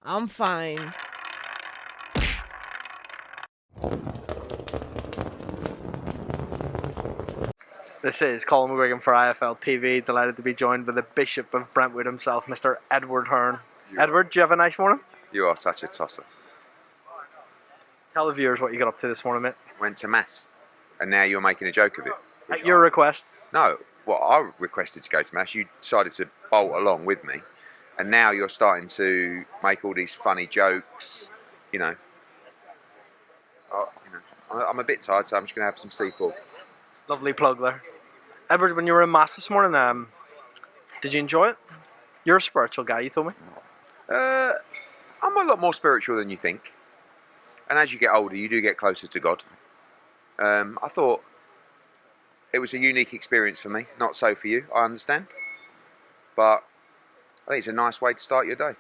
I'm fine. This is Colin McGuigan for IFL TV. Delighted to be joined by the Bishop of Brentwood himself, Mr. Edward Hearn. Edward, do you have a nice morning? You are such a tosser. Tell the viewers what you got up to this morning, mate. Went to mass, and now you're making a joke of it. At your request. No, well, I requested to go to mass. You decided to bolt along with me, and now you're starting to make all these funny jokes. You know, I'm a bit tired, so I'm just going to have some C4. Lovely plug there. Edward, when you were in mass this morning, did you enjoy it? You're a spiritual guy, you told me. I'm a lot more spiritual than you think, and as you get older, you do get closer to God. I thought it was a unique experience for me, not so for you, I understand. But I think it's a nice way to start your day.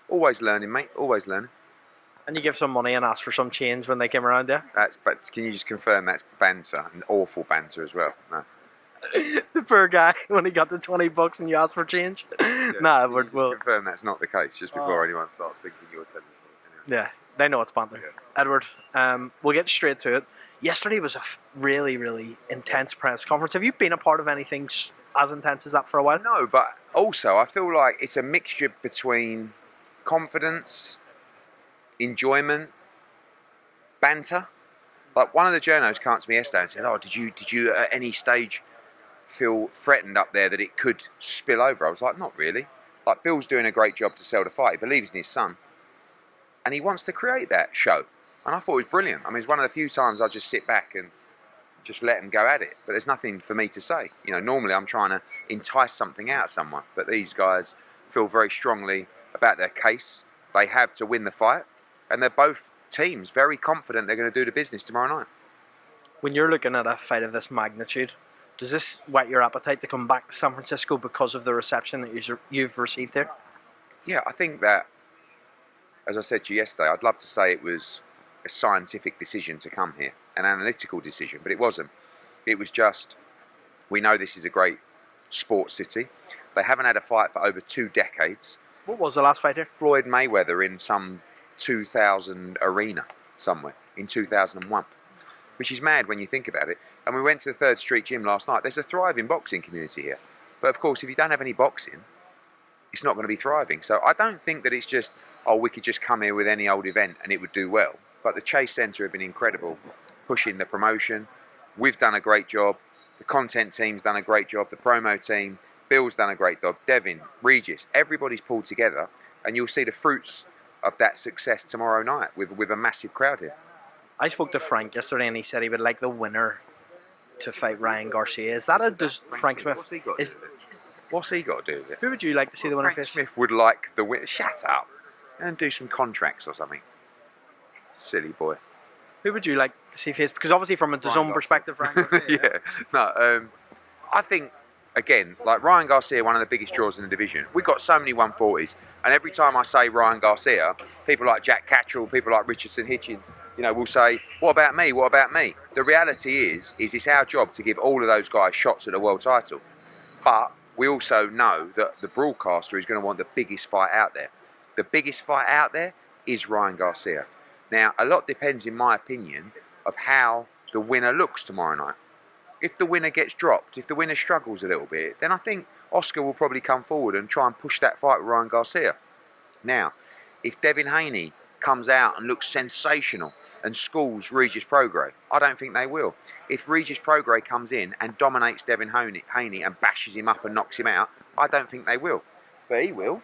Always learning, mate, always learning. And you give some money and ask for some change when they came around, yeah? But can you just confirm that's banter, and awful banter as well? No. The poor guy, when he got the $20 and you asked for change. Yeah, Nah, Edward, well, confirm that's not the case just before anyone starts thinking you're telling me. Yeah, they know it's banter. Yeah. Edward, we'll get straight to it. Yesterday was a really, really intense press conference. Have you been a part of anything as intense as that for a while? No, but also I feel like it's a mixture between confidence, enjoyment, banter. Like one of the journos came up to me yesterday and said, "Oh, did you at any stage feel threatened up there that it could spill over?" I was like, "Not really. Like Bill's doing a great job to sell the fight. He believes in his son, and he wants to create that show." And I thought it was brilliant. I mean, it's one of the few times I just sit back and just let him go at it. But there's nothing for me to say. You know, normally I'm trying to entice something out of someone, but these guys feel very strongly about their case. They have to win the fight, and they're both teams very confident they're going to do the business tomorrow night. When you're looking at a fight of this magnitude, does this whet your appetite to come back to San Francisco because of the reception that you've received here? Yeah, I think that, as I said to you yesterday, I'd love to say it was a scientific decision to come here, an analytical decision, but it wasn't. It was just, we know this is a great sports city. They haven't had a fight for over 2 decades. What was the last fight here? Floyd Mayweather in some 2000 arena somewhere in 2001, which is mad when you think about it. And we went to the 3rd Street Gym last night. There's a thriving boxing community here, but of course if you don't have any boxing, it's not going to be thriving. So I don't think that it's just, oh, we could just come here with any old event and it would do well. But the Chase Centre have been incredible pushing the promotion. We've done a great job. The content team's done a great job. The promo team, Bill's done a great job. Devin, Regis, everybody's pulled together, and you'll see the fruits of that success tomorrow night with a massive crowd here. I spoke to Frank yesterday and he said he would like the winner to fight Ryan Garcia. Is that Frank Smith? What's he got to do with it? Who would you like to see the winner Frank face? Smith would like the winner. Shut up. And do some contracts or something. Silly boy. Who would you like to see face? Because obviously from a DAZN perspective, Ryan Garcia. Yeah. No, I think, again, like Ryan Garcia, one of the biggest draws in the division. We've got so many 140s, and every time I say Ryan Garcia, people like Jack Cattrall, people like Richardson Hitchens, will say, "What about me? What about me?" The reality is it's our job to give all of those guys shots at the world title. But we also know that the broadcaster is going to want the biggest fight out there. The biggest fight out there is Ryan Garcia. Now, a lot depends, in my opinion, of how the winner looks tomorrow night. If the winner gets dropped, if the winner struggles a little bit, then I think Oscar will probably come forward and try and push that fight with Ryan Garcia. Now, if Devin Haney comes out and looks sensational and schools Regis Prograis, I don't think they will. If Regis Prograis comes in and dominates Devin Haney and bashes him up and knocks him out, I don't think they will. But he will.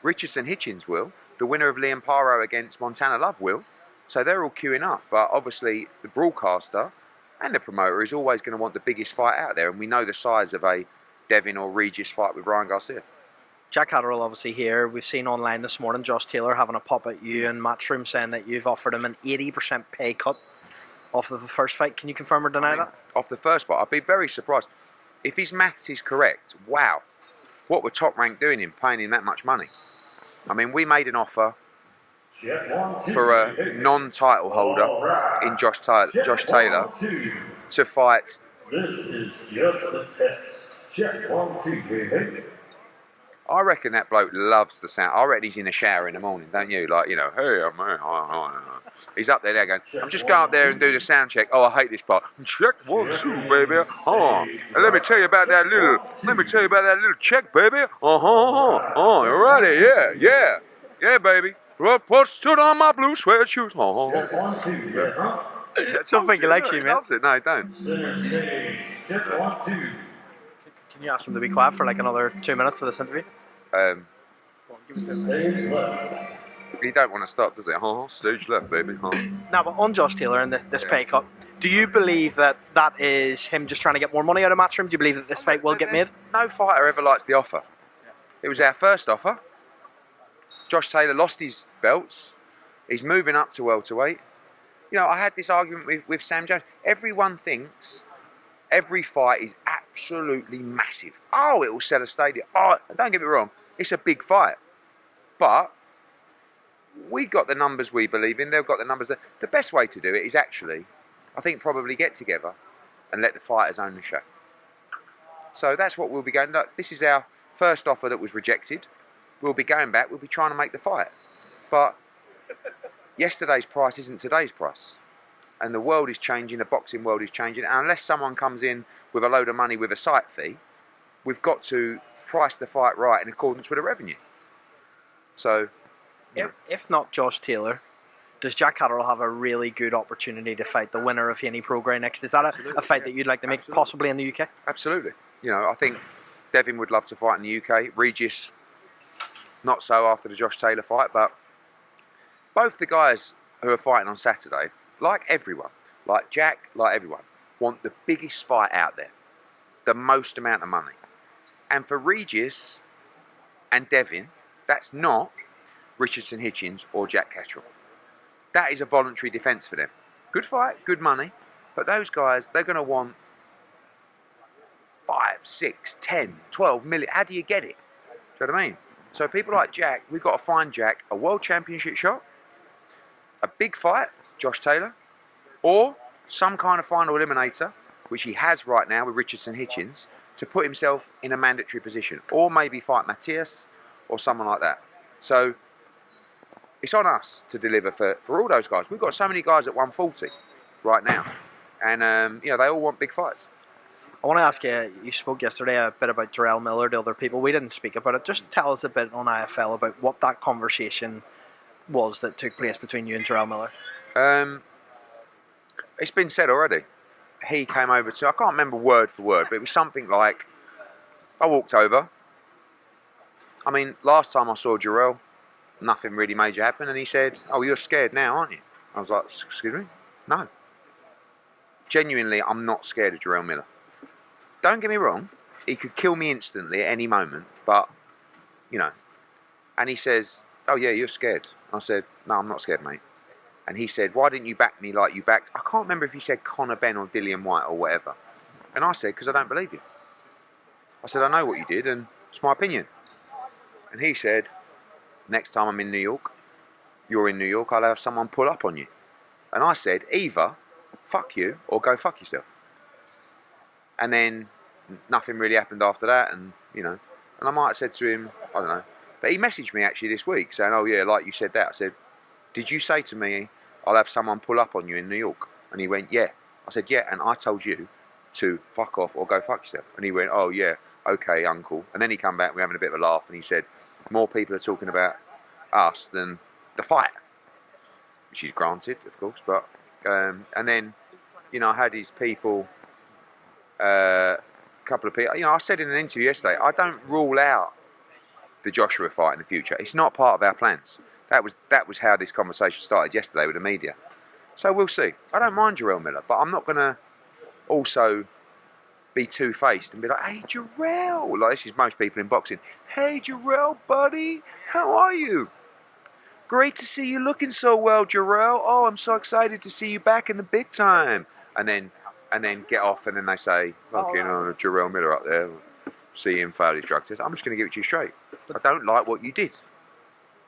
Richardson Hitchens will. The winner of Liam Paro against Montana Love will. So they're all queuing up. But obviously the broadcaster and the promoter is always going to want the biggest fight out there. And we know the size of a Devin or Regis fight with Ryan Garcia. Jack Cattrall obviously here. We've seen online this morning Josh Taylor having a pop at you and Matchroom saying that you've offered him an 80% pay cut off of the first fight. Can you confirm or deny that? Off the first fight, I'd be very surprised. If his maths is correct, wow. What were Top Rank doing him, paying him that much money? I mean, we made an offer for a non-title holder in Josh Taylor to fight. This is just a test. Check 1, 2, 3. I reckon that bloke loves the sound. I reckon he's in the shower in the morning, don't you? Like, you know, hey, I'm he's up there going, I'm just going up there and do the sound check. Oh, I hate this part. Check 1, 2, baby. Oh, and let me tell you about that little check, baby. You're ready, yeah, baby. Well, put stood on my blue sweat shoes. Don't think he likes you, He mate. loves it. No, he don't. Can you ask him to be quiet for like another 2 minutes for this interview? He don't want to stop, does he? Stage left, baby. Now, but on Josh Taylor and this pay cut, do you believe that is him just trying to get more money out of Matchroom? Do you believe that this fight will get made? No fighter ever likes the offer. It was our first offer. Josh Taylor lost his belts. He's moving up to welterweight. You know, I had this argument with Sam Jones. Everyone thinks every fight is absolutely massive. Oh, it will sell a stadium. Oh, don't get me wrong, it's a big fight. But we got the numbers we believe in. They've got the numbers. The best way to do it is actually, I think, probably get together and let the fighters own the show. So that's what we'll be going. Look, this is our first offer that was rejected. We'll be going back. We'll be trying to make the fight. But yesterday's price isn't today's price. And the world is changing, the boxing world is changing. And unless someone comes in with a load of money with a site fee, we've got to price the fight right in accordance with the revenue. So, if not Josh Taylor, does Jack Catterall have a really good opportunity to fight the winner of Haney Prograis next? Is that a fight that you'd like to make possibly in the UK? Absolutely. You know, I think Devin would love to fight in the UK. Regis, not so after the Josh Taylor fight, but both the guys who are fighting on Saturday, like everyone, like Jack, like everyone, want the biggest fight out there, the most amount of money. And for Regis and Devin, that's not Richardson Hitchens or Jack Catterall. That is a voluntary defence for them. Good fight, good money, but those guys, they're going to want 5, 6, 10, 12 million. How do you get it? Do you know what I mean? So people like Jack, we've got to find Jack a world championship shot, a big fight, Josh Taylor, or some kind of final eliminator, which he has right now with Richardson Hitchens, to put himself in a mandatory position, or maybe fight Matthias or someone like that. So it's on us to deliver for all those guys. We've got so many guys at 140 right now, and you know, they all want big fights. I want to ask you, you spoke yesterday a bit about Jarrell Miller to other people. We didn't speak about it. Just tell us a bit on IFL about what that conversation was that took place between you and Jarrell Miller. It's been said already. He came over to, I can't remember word for word, but it was something like, I walked over. I mean, last time I saw Jarrell, nothing really major happened, and he said, oh, you're scared now, aren't you? I was like, excuse me? No. Genuinely, I'm not scared of Jarrell Miller. Don't get me wrong, he could kill me instantly at any moment, but, you know. And he says, oh yeah, you're scared. I said, no, I'm not scared, mate. And he said, why didn't you back me like you backed, I can't remember if he said Conor Benn or Dillian White or whatever. And I said, because I don't believe you. I said, I know what you did, and it's my opinion. And he said, next time I'm in New York, you're in New York, I'll have someone pull up on you. And I said, either fuck you or go fuck yourself. And then nothing really happened after that, and you know, and I might have said to him, I don't know, but he messaged me actually this week saying, oh yeah, like you said that. I said, did you say to me, I'll have someone pull up on you in New York? And he went, yeah. I said, yeah, and I told you to fuck off or go fuck yourself. And he went, oh yeah, okay, uncle. And then he come back, we're having a bit of a laugh, and he said, more people are talking about us than the fight, which is granted, of course, but and then, you know, I had his people, couple of people, you know, I said in an interview yesterday, I don't rule out the Joshua fight in the future. It's not part of our plans. That was how this conversation started yesterday with the media. So we'll see. I don't mind Jarrell Miller, but I'm not going to also be two-faced and be like, hey Jarrell, like this is most people in boxing. Hey Jarrell, buddy, how are you? Great to see you looking so well, Jarrell. Oh, I'm so excited to see you back in the big time. And then get off, and then they say, look, you know, Jarrell Miller up there, see him fail his drug test. I'm just going to give it to you straight. I don't like what you did.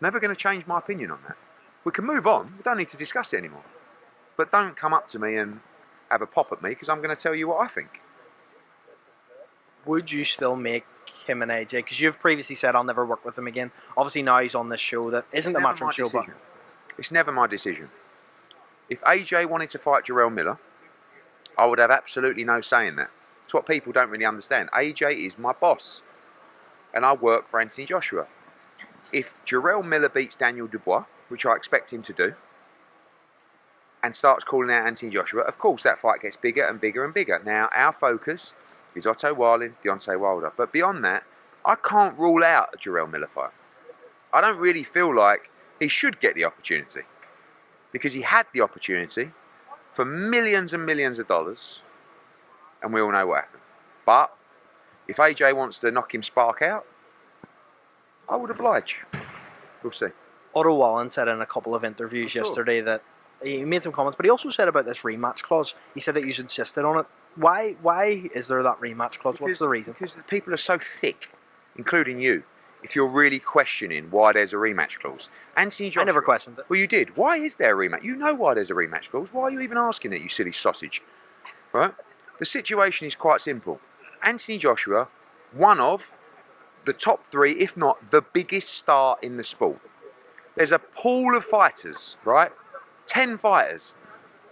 Never going to change my opinion on that. We can move on. We don't need to discuss it anymore. But don't come up to me and have a pop at me, because I'm going to tell you what I think. Would you still make him and AJ? Because you've previously said I'll never work with him again. Obviously now he's on this show that isn't a Matchroom show, but it's never my decision. If AJ wanted to fight Jarrell Miller, I would have absolutely no say in that. It's what people don't really understand. AJ is my boss, and I work for Anthony Joshua. If Jarrell Miller beats Daniel Dubois, which I expect him to do, and starts calling out Anthony Joshua, of course that fight gets bigger and bigger and bigger. Now, our focus is Otto, Wallin, Deontay Wilder. But beyond that, I can't rule out a Jarrell Miller fight. I don't really feel like he should get the opportunity, because he had the opportunity for millions and millions of dollars, and we all know what happened. But if AJ wants to knock him spark out, I would oblige. We'll see. Otto Wallin said in a couple of interviews yesterday that he made some comments, but he also said about this rematch clause. He said that you insisted on it. Why is there that rematch clause? What's the reason? Because the people are so thick, including you, if you're really questioning why there's a rematch clause. Anthony Joshua, I never questioned it. Well, you did. Why is there a rematch? You know why there's a rematch clause. Why are you even asking it, you silly sausage? Right? The situation is quite simple. Anthony Joshua, one of the top 3, if not the biggest star in the sport. There's a pool of fighters, right? 10 fighters,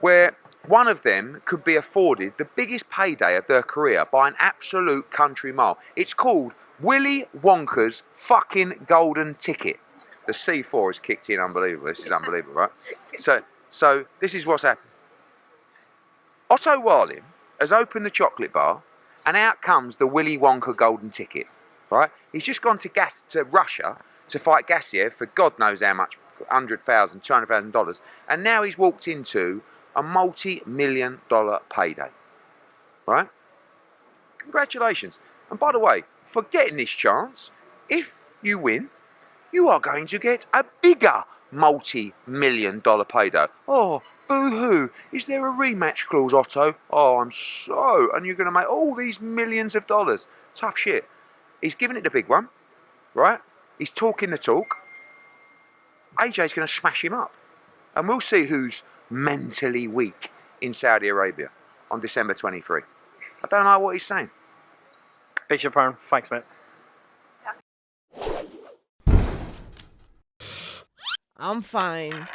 where one of them could be afforded the biggest payday of their career by an absolute country mile. It's called Willy Wonka's fucking golden ticket. The C4 has kicked in, unbelievable. This is unbelievable, right? So this is what's happened. Otto Wallin has opened the chocolate bar, and out comes the Willy Wonka golden ticket, right? He's just gone to Russia to fight Gassiev for God knows how much, $100,000, $200,000, and now he's walked into a multi-million-dollar payday, right? Congratulations. And by the way, for getting this chance, if you win, you are going to get a bigger multi-million-dollar payday. Oh, boo-hoo. Is there a rematch clause, Otto? Oh, I'm so... And you're going to make all these millions of dollars. Tough shit. He's giving it the big one, right? He's talking the talk. AJ's going to smash him up. And we'll see who's mentally weak in Saudi Arabia on December 23. I don't know what he's saying. Bishop Hearn, thanks, mate. I'm fine.